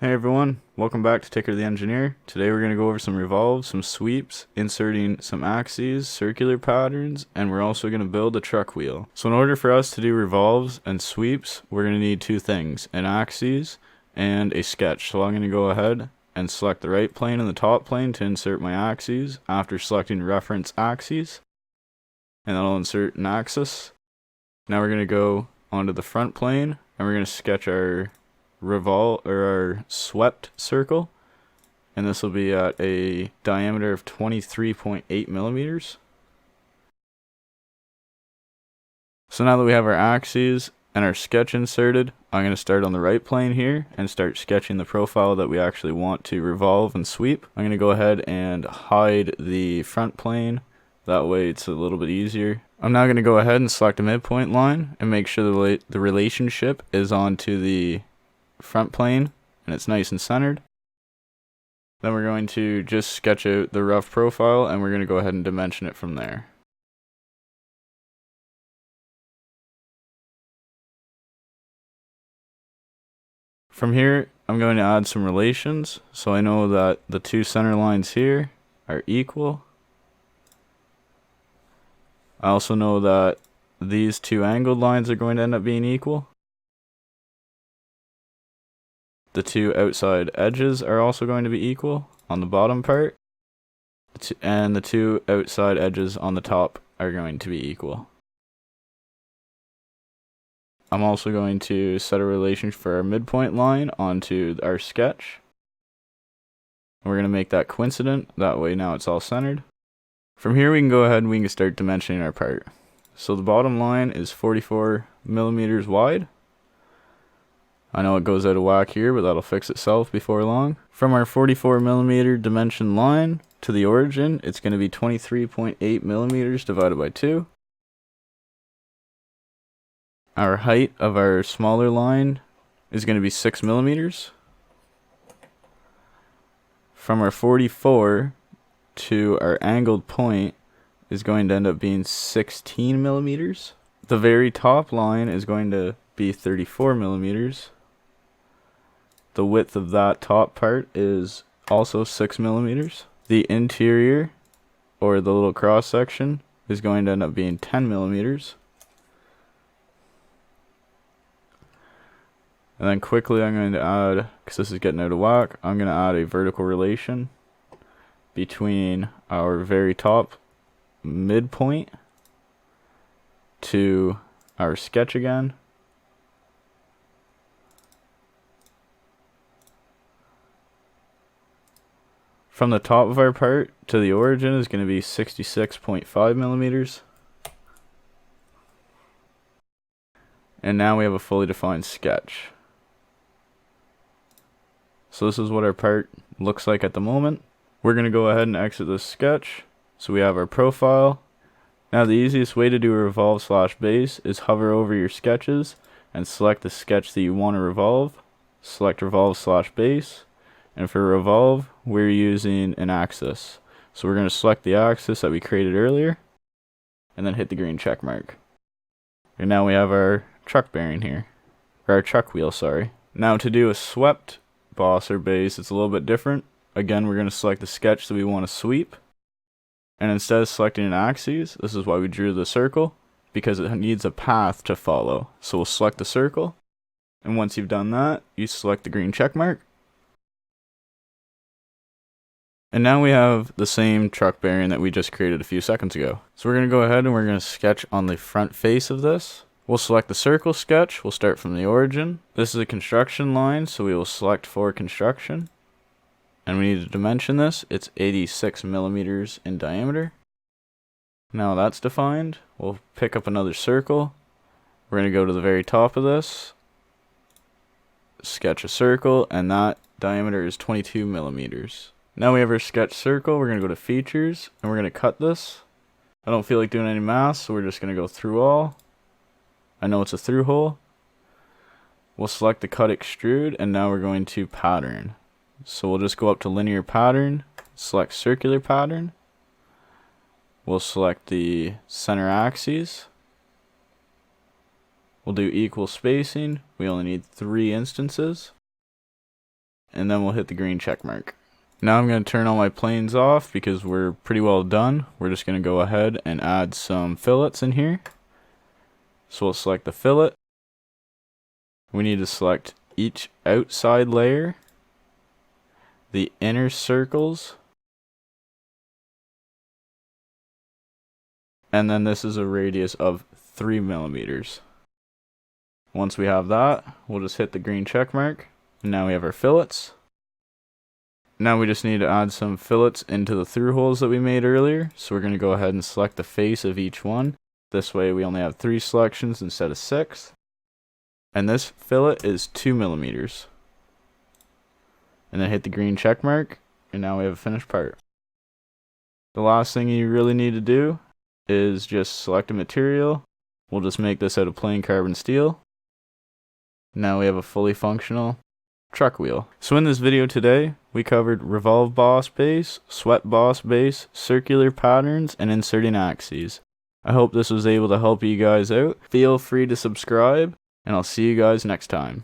Hey everyone, welcome back to Ticker the Engineer. Today we're going to go over some revolves, some sweeps, inserting some axes, circular patterns, and we're also going to build a truck wheel. So in order for us to do revolves and sweeps, we're going to need two things, an axes and a sketch. So I'm going to go ahead and select the right plane and the top plane to insert my axes after selecting reference axes. And then I'll insert an axis. Now we're going to go onto the front plane and we're going to sketch our revolve or our swept circle, and this will be at a diameter of 23.8 millimeters. So now that we have our axes and our sketch inserted, I'm going to start on the right plane here and start sketching the profile that we actually want to revolve and sweep. I'm going to go ahead and hide the front plane, that way it's a little bit easier. I'm now going to go ahead and select a midpoint line and make sure the relationship is onto the front plane and it's nice and centered. Then we're going to just sketch out the rough profile and we're going to go ahead and dimension it from there. From here, I'm going to add some relations, so I know that the two center lines here are equal. I also know that these two angled lines are going to end up being equal. The two outside edges are also going to be equal on the bottom part, and the two outside edges on the top are going to be equal. I'm also going to set a relation for our midpoint line onto our sketch. We're going to make that coincident, that way now it's all centered. From here we can go ahead and we can start dimensioning our part. So the bottom line is 44 millimeters wide. I know it goes out of whack here, but that'll fix itself before long. From our 44 millimeter dimension line to the origin, it's going to be 23.8 millimeters divided by 2. Our height of our smaller line is going to be 6 millimeters. From our 44 to our angled point is going to end up being 16 millimeters. The very top line is going to be 34 millimeters. The width of that top part is also 6 millimeters. The interior, or the little cross section, is going to end up being 10 millimeters. And then quickly I'm going to add, because this is getting out of whack, I'm going to add a vertical relation between our very top midpoint to our sketch again. From the top of our part to the origin is going to be 66.5 millimeters. And now we have a fully defined sketch. So this is what our part looks like at the moment. We're going to go ahead and exit this sketch. So we have our profile. Now the easiest way to do a revolve slash base is hover over your sketches and select the sketch that you want to revolve. Select revolve slash base. And for revolve, we're using an axis. So we're going to select the axis that we created earlier and then hit the green check mark. And now we have our truck bearing here, or our truck wheel, sorry. Now to do a swept boss or base, it's a little bit different. Again, we're going to select the sketch that we want to sweep. And instead of selecting an axis, this is why we drew the circle, because it needs a path to follow. So we'll select the circle. And once you've done that, you select the green check mark. And now we have the same truck bearing that we just created a few seconds ago. So we're going to go ahead and we're going to sketch on the front face of this. We'll select the circle sketch. We'll start from the origin. This is a construction line, so we will select for construction. And we need to dimension this. It's 86 millimeters in diameter. Now that's defined. We'll pick up another circle. We're going to go to the very top of this. Sketch a circle, and that diameter is 22 millimeters. Now we have our sketch circle. We're going to go to features and we're going to cut this. I don't feel like doing any math, so we're just going to go through all. I know it's a through hole. We'll select the cut extrude and now we're going to pattern. So we'll just go up to linear pattern, select circular pattern. We'll select the center axes. We'll do equal spacing. We only need 3 instances. and then we'll hit the green check mark. Now I'm going to turn all my planes off because we're pretty well done. We're just going to go ahead and add some fillets in here. So we'll select the fillet. We need to select each outside layer, the inner circles, and then this is a radius of 3 millimeters. Once we have that, we'll just hit the green check mark, and now we have our fillets. Now we just need to add some fillets into the through holes that we made earlier, so we're going to go ahead and select the face of each one. This way we only have 3 selections instead of 6. And this fillet is 2 millimeters. And then hit the green check mark, and now we have a finished part. The last thing you really need to do is just select a material. We'll just make this out of plain carbon steel. Now we have a fully functional truck wheel. So in this video today, we covered revolve boss base, swept boss base, circular patterns, and inserting axes. I hope this was able to help you guys out. Feel free to subscribe, and I'll see you guys next time.